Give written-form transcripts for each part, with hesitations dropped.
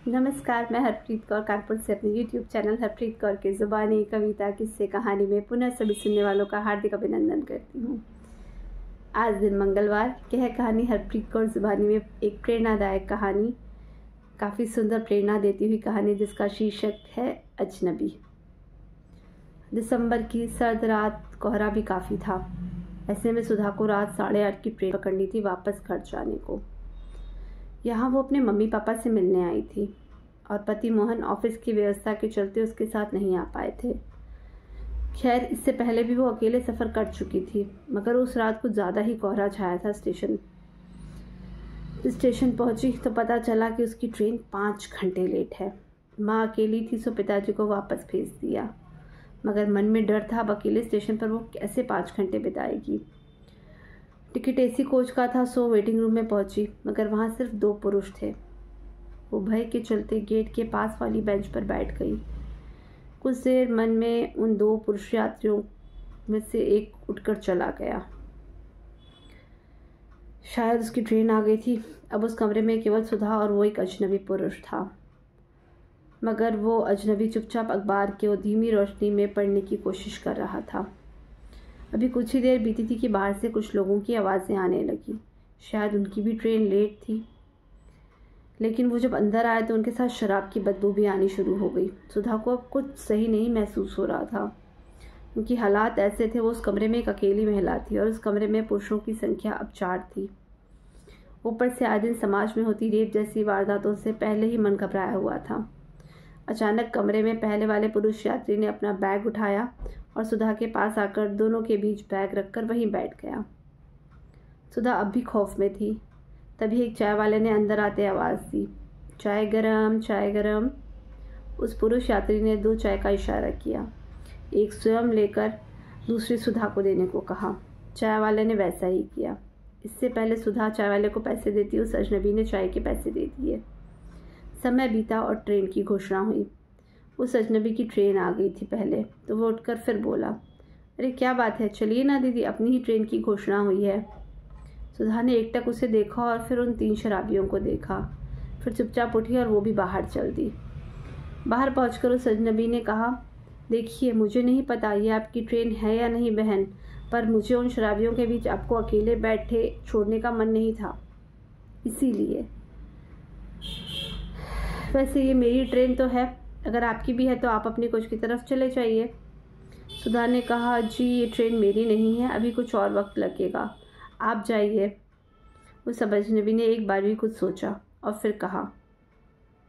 नमस्कार, मैं हरप्रीत कौर कानपुर से अपने YouTube चैनल हरप्रीत कौर के ज़ुबानी कविता किस्से कहानी में पुनः सभी सुनने वालों का हार्दिक अभिनंदन करती हूँ। आज दिन मंगलवार, यह कहानी हरप्रीत कौर ज़ुबानी में एक प्रेरणादायक कहानी, काफ़ी सुंदर प्रेरणा देती हुई कहानी जिसका शीर्षक है अजनबी। दिसंबर की सर्द रात, कोहरा भी काफ़ी था। ऐसे में सुधा को रात 8:30 की ट्रेन पकड़नी थी वापस घर जाने को। यहाँ वो अपने मम्मी पापा से मिलने आई थी और पति मोहन ऑफिस की व्यवस्था के चलते उसके साथ नहीं आ पाए थे। खैर, इससे पहले भी वो अकेले सफ़र कर चुकी थी, मगर उस रात कुछ ज़्यादा ही कोहरा छाया था। स्टेशन पहुंची तो पता चला कि उसकी ट्रेन 5 घंटे लेट है। माँ अकेली थी, सो पिताजी को वापस भेज दिया, मगर मन में डर था अब अकेले स्टेशन पर वो कैसे 5 घंटे बिताएगी। टिकट एसी कोच का था, सो वेटिंग रूम में पहुंची, मगर वहाँ सिर्फ 2 पुरुष थे। वो भय के चलते गेट के पास वाली बेंच पर बैठ गई। कुछ देर मन में उन 2 पुरुष यात्रियों में से एक उठकर चला गया। शायद उसकी ट्रेन आ गई थी। अब उस कमरे में केवल सुधा और वो एक अजनबी पुरुष था, मगर वो अजनबी चुपचाप अखबार की धीमी रोशनी में पढ़ने की कोशिश कर रहा था। अभी कुछ ही देर बीती थी कि बाहर से कुछ लोगों की आवाज़ें आने लगी। शायद उनकी भी ट्रेन लेट थी, लेकिन वो जब अंदर आए तो उनके साथ शराब की बदबू भी आनी शुरू हो गई। सुधा को अब कुछ सही नहीं महसूस हो रहा था, क्योंकि हालात ऐसे थे। वो उस कमरे में एक अकेली महिला थी और उस कमरे में पुरुषों की संख्या अब 4 थी। ऊपर से आए दिन समाज में होती रेप जैसी वारदातों से पहले ही मन घबराया हुआ था। अचानक कमरे में पहले वाले पुरुष यात्री ने अपना बैग उठाया और सुधा के पास आकर दोनों के बीच बैग रखकर वहीं बैठ गया। सुधा अब भी खौफ में थी। तभी एक चाय वाले ने अंदर आते आवाज़ दी, चाय गरम, चाय गरम। उस पुरुष यात्री ने 2 चाय का इशारा किया। एक स्वयं लेकर दूसरी सुधा को देने को कहा। चाय वाले ने वैसा ही किया। इससे पहले सुधा चाय वाले को पैसे देती, उस अजनबी ने चाय के पैसे दे दिए। समय बीता और ट्रेन की घोषणा हुई। उस अजनबी की ट्रेन आ गई थी पहले, तो वो उठकर फिर बोला, अरे क्या बात है, चलिए ना दीदी, अपनी ही ट्रेन की घोषणा हुई है। सुधा ने एकटक उसे देखा और फिर उन 3 शराबियों को देखा। फिर चुपचाप उठी और वो भी बाहर चल दी। बाहर पहुंचकर उस अजनबी ने कहा, देखिए, मुझे नहीं पता ये आपकी ट्रेन है या नहीं बहन, पर मुझे उन शराबियों के बीच आपको अकेले बैठे छोड़ने का मन नहीं था, इसीलिए। वैसे ये मेरी ट्रेन तो है, अगर आपकी भी है तो आप अपनी कोच की तरफ चले जाइए। सुधा ने कहा, जी ये ट्रेन मेरी नहीं है, अभी कुछ और वक्त लगेगा, आप जाइए। उस अजनबी ने एक बार भी कुछ सोचा और फिर कहा,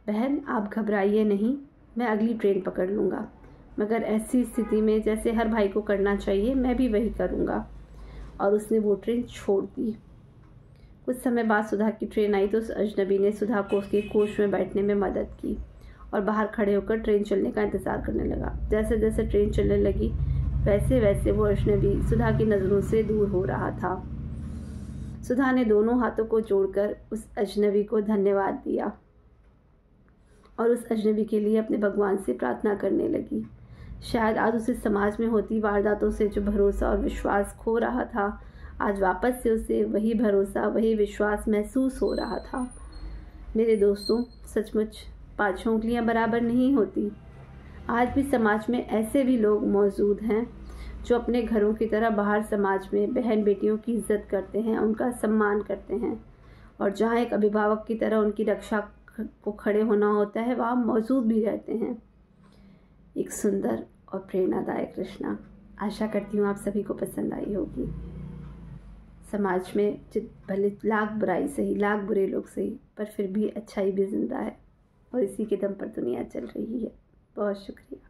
बहन आप घबराइए नहीं, मैं अगली ट्रेन पकड़ लूँगा, मगर ऐसी स्थिति में जैसे हर भाई को करना चाहिए मैं भी वही करूँगा। और उसने वो ट्रेन छोड़ दी। कुछ समय बाद सुधा की ट्रेन आई तो उस अजनबी ने सुधा को उसके कोच में बैठने में मदद की और बाहर खड़े होकर ट्रेन चलने का इंतज़ार करने लगा। जैसे जैसे ट्रेन चलने लगी वैसे वैसे वो अजनबी सुधा की नज़रों से दूर हो रहा था। सुधा ने दोनों हाथों को जोड़कर उस अजनबी को धन्यवाद दिया और उस अजनबी के लिए अपने भगवान से प्रार्थना करने लगी। शायद आज उसे समाज में होती वारदातों से जो भरोसा और विश्वास खो रहा था, आज वापस से उसे वही भरोसा, वही विश्वास महसूस हो रहा था। मेरे दोस्तों, सचमुच 5 उंगलियां बराबर नहीं होती। आज भी समाज में ऐसे भी लोग मौजूद हैं जो अपने घरों की तरह बाहर समाज में बहन बेटियों की इज्जत करते हैं, उनका सम्मान करते हैं, और जहाँ एक अभिभावक की तरह उनकी रक्षा को खड़े होना होता है, वहाँ मौजूद भी रहते हैं। एक सुंदर और प्रेरणादायक रचना। आशा करती हूँ आप सभी को पसंद आई होगी। समाज में भले लाख बुराई सही, लाख बुरे लोग सही, पर फिर भी अच्छाई भी जिंदा है और इसी के दम पर दुनिया चल रही है। बहुत शुक्रिया।